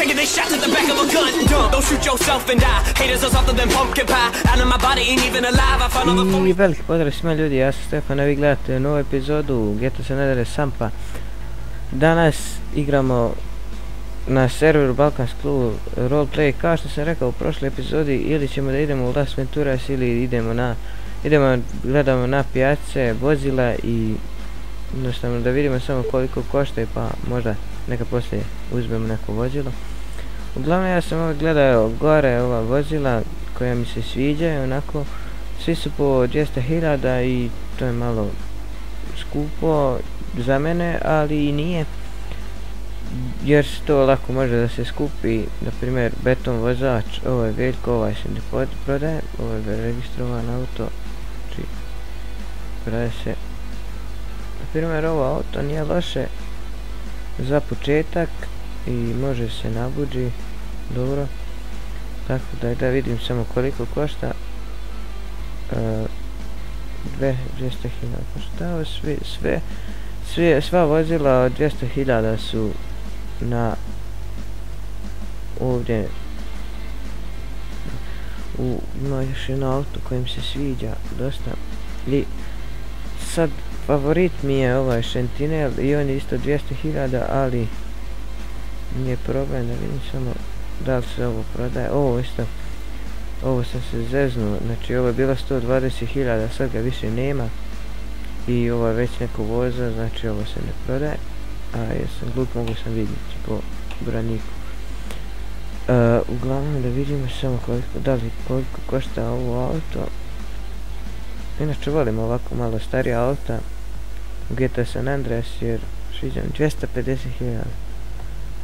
taking this shot to the back of a gun. Don't shoot yourself and die. Haters are softer than pumpkin pie. Out of my body ain't even alive. I found all the I veliki pozdrav svima ljudi, ja sam Stefan, a vi gledate novu epizodu GTA San Andreas Sampa. Danas igramo na serveru Balkan's Clue roleplay, kao što sam rekao u prošloj epizodi, ili ćemo da idemo u Las Venturas ili gledamo na pijace, vozila i jednostavno da vidimo samo koliko košta, pa možda neka poslije uzmemo neko vozilo. Uglavnom ja sam ovdje gledao gore ova vozila koja mi se sviđaju, onako svi su po 200.000 i to je malo skupo za mene, ali i nije, jer se to lako može da se skupi. Na primjer beton vozač, ovo je Veljko, ovaj se ne prodaje, ovo je registrovan auto, znači prodaje se. Na primjer ovo auto nije loše za početak i može se nabuđi dobro, tako da vidim samo koliko košta. 200.000 košta, sva vozila od 200.000 su na ovdje. Ima još jedno auto kojim se sviđa dosta i sad favorit mi je ovaj Sentinel i on je isto 200.000, ali nije problem, da vidim samo da li se ovo prodaje. Ovo sam se zeznuo, znači ovo je bila 120.000, sad ga više nema i ovo je već neko voza, znači ovo se ne prodaje, a jesam glup, mogu sam vidjeti po braniku. Uglavnom da vidimo samo koliko košta ovo auto. Inače volim ovako malo starija auta u GTA San Andreas jer sviđam 250.000,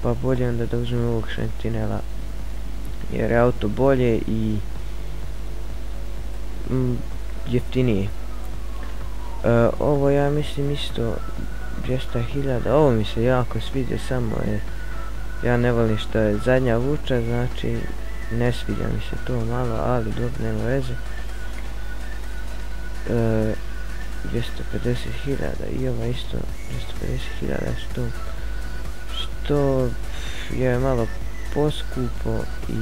pa bolje onda da uzmem ovog Sentinela jer je auto bolje i jeftinije. Ovo ja mislim isto 200.000, ovo mi se jako sviđa, samo je ja ne volim što je zadnja vuča, znači ne sviđa mi se to malo, ali dobro, nema veze. 250.000 i ova isto 250.000, što je malo poskupo i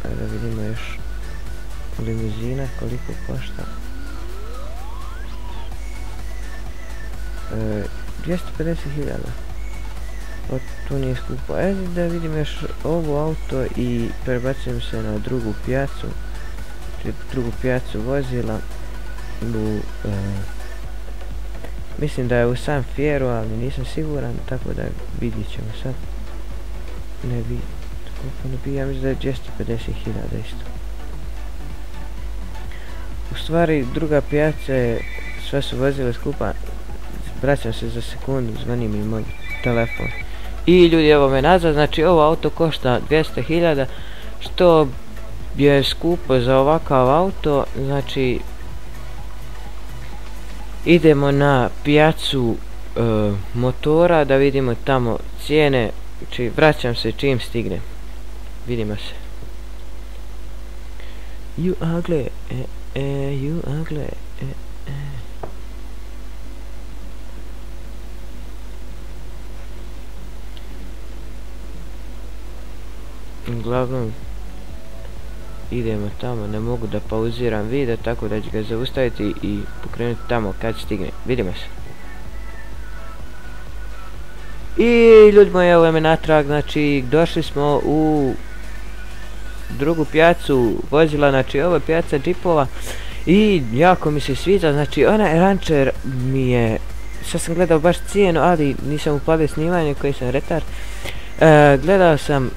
da vidimo još limuzina koliko košta. 250.000, to nije skupo. Ajde da vidim još ovo auto i prebacujem se na drugu pijacu vozila. Mislim da je u San Fierro, ali nisam siguran, tako da vidjet ćemo sad. Ne bi, ja mislim da je 250.000 isto. U stvari druga pijaca je, sve su vozile skupa. Vraćam se za sekundu, zvoni mi moj telefon. I ljudi, evo me nazad, znači ovo auto košta 200.000, što je skupo za ovakav auto. Znači idemo na pijacu motora da vidimo tamo cijene, znači vraćam se čim stignem. Vidimo se. You ugly, you ugly, Uglavnom idemo tamo, ne mogu da pauziram video, tako da ću ga zaustaviti i pokrenuti tamo kad stigne. Vidimo se. I ljudi moji, evo me natrag, znači došli smo u drugu pijacu vozila, znači ovo je pijaca džipova i jako mi se sviđa, znači onaj Rancher mi je, sad sam gledao baš cijenu, ali nisam upalio snimanje koji sam retar. Gledao sam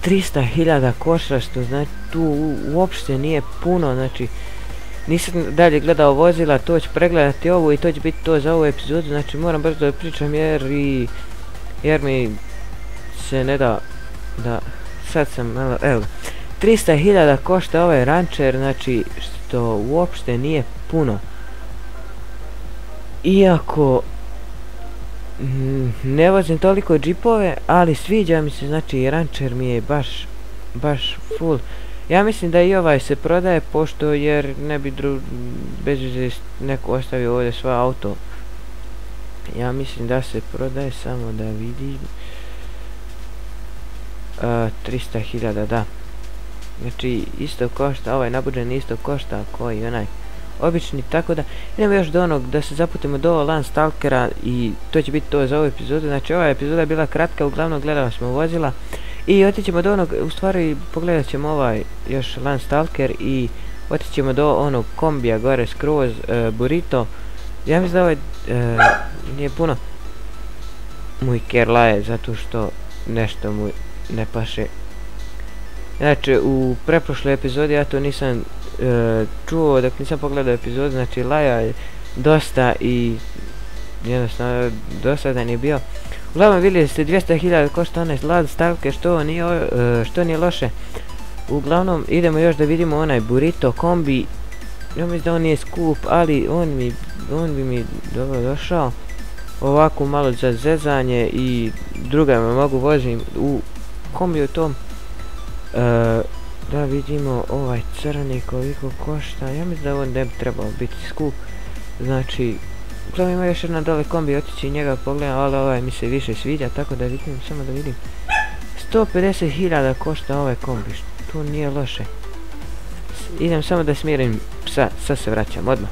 300.000 košta, što znači tu uopšte nije puno, znači nisam dalje gledao vozila, to ću pregledati ovo i to će biti to za ovu epizodu, znači moram brzo da pričam jer mi se ne da sad sam malo, evo 300.000 košta ovaj Rancher, znači što uopšte nije puno, iako ne vozim toliko džipove, ali sviđa mi se, znači Rancher mi je baš full. Ja mislim da i ovaj se prodaje, pošto jer ne bi bez veze neko ostavio ovdje svoj auto Ja mislim da se prodaje, samo da vidim. 300.000, da. Znači isto košta, ovaj nabuđen isto košta koji onaj obični, tako da idemo još do onog da se zaputimo do Landstalkera i to će biti to za ovu epizodu. Znači ova epizoda je bila kratka, uglavnom gledali smo vozila i otićemo do onog, u stvari pogledat ćemo ovaj još Landstalker i otićemo do onog kombija gore skroz, Burrito. Ja mislim da ovaj nije puno moj kerlaje zato što nešto mu ne paše. Znači u preprošloj epizodi ja to nisam čuo dok nisam pogledao epizodu, znači laja je dosta i jednostavno dosadan je bio. Uglavnom vidjeli ste 200.000 košta onaj Landstalker, što nije loše. Uglavnom idemo još da vidimo onaj Burrito kombi. Ja mislim da on nije skup, ali on bi mi dobro došao. Ovako malo za zezanje i druga me mogu vozim u kombiju tom. Da vidimo ovaj crni koliko košta. Ja mislim da on ne bi trebao biti skup. Znači, uglavnom ima još jedna dole kombi, otići njega pogledam, ali ovaj mi se više sviđa, tako da vidim, samo da vidim. 150.000 košta ovaj kombi, što nije loše. Idem samo da smirim psa, sad se vraćam odmah.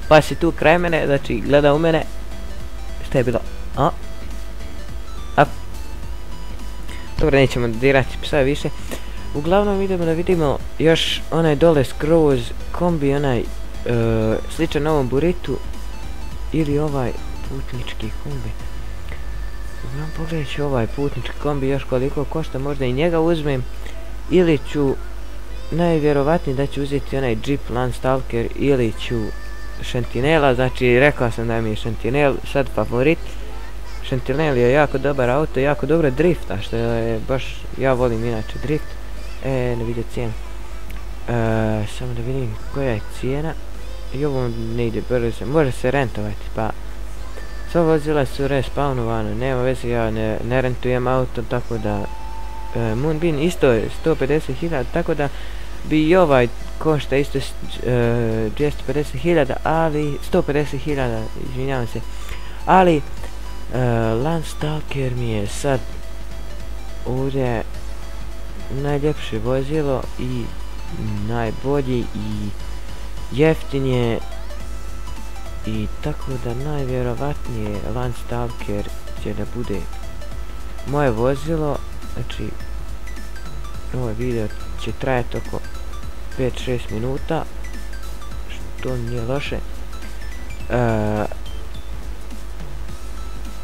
Pa si tu kraj mene, znači gleda u mene. Šta je bilo? Dobro, nećemo dirati psa više. Uglavnom idemo da vidimo još onaj dole skroz kombi, onaj sličan ovom Burritu ili ovaj putnički kombi. Uglavnom pogledat ću ovaj putnički kombi još koliko košta, možda i njega uzmem ili ću najvjerovatnije da ću uzeti onaj Jeep Landstalker ili ću Sentinela, znači rekao sam da mi je Sentinel sad favorit. Sentinel je jako dobar auto, jako dobro drifta, što je baš, ja volim inače drift. Ne vidim cijenu. Samo da vidim koja je cijena. I ovo ne ide brzo, može se rentovati, pa sva vozila su respawnovana, nema veze, ja ne rentujem auto, tako da Moonbeam isto je 150.000, tako da bi i ovaj košta isto 250.000, ali 150.000, izvinjavam se, ali Landstalker mi je sad ovdje najljepše vozilo i najbolji i jeftinije i tako da najvjerovatnije Landstalker će da bude moje vozilo. Znači ovaj video će trajati oko 5-6 minuta, što nije loše.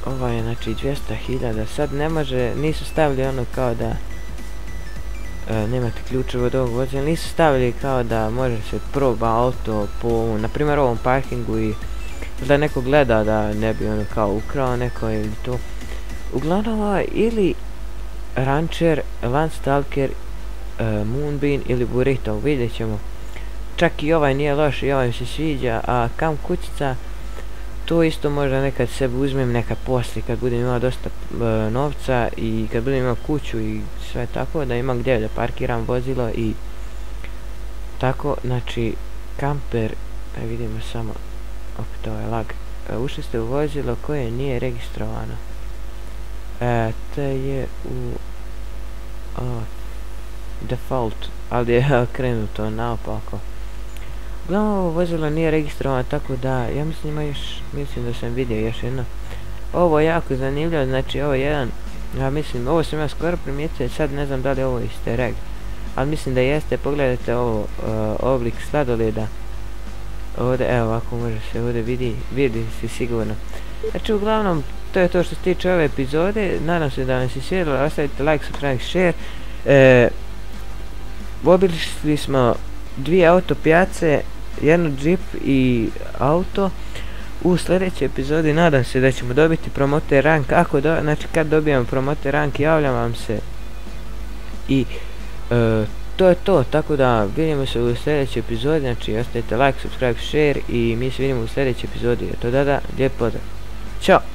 Ovaj je znači 200.000, sad ne može, nisu stavili ono kao da nemate ključeve od ovog vozila, nisu stavili kao da može se proba auto po, na primjer, ovom parkingu i da neko gleda da ne bi ono kao ukrao neko ili to. Uglavnom ovaj ili Rancher, Landstalker, Moonbeam ili Burrito, vidjet ćemo. Čak i ovaj nije loš i ovaj mi se sviđa, a kam kućica, to isto možda nekad sebi uzmem nekad poslije kad budem imao dosta novca i kad budem imao kuću i sve tako, da imam gdje da parkiram vozilo i tako. Znači kamper, vidimo samo, opet ovaj lag, ušli ste u vozilo koje nije registrovano. To je u default, ali je krenuto naopako. Uglavnom ovo vozilo nije registrovano, tako da ja mislim da sam vidio još jedno. Ovo je jako zanimljivo, znači ovo je jedan, ja mislim, ovo sam ja skoro primijetio, sad ne znam da li je ovo easter egg, ali mislim da jeste. Pogledajte ovo, oblik sladoleda. Ovdje, evo ovako može se ovdje vidi se sigurno. Znači uglavnom to je to što se tiče ove epizode, nadam se da vam se svidjelo, ostavite like, subscribe, share. Obišli smo dvije auto pijace, jednu Jeep i auto. U sljedećoj epizodi nadam se da ćemo dobiti promoter rank, znači kad dobijemo promoter rank javljam vam se i to je to, tako da vidimo se u sljedećoj epizodi, znači ostavite like, subscribe, share i mi se vidimo u sljedećoj epizodi. To lijep pozdrav, ćao!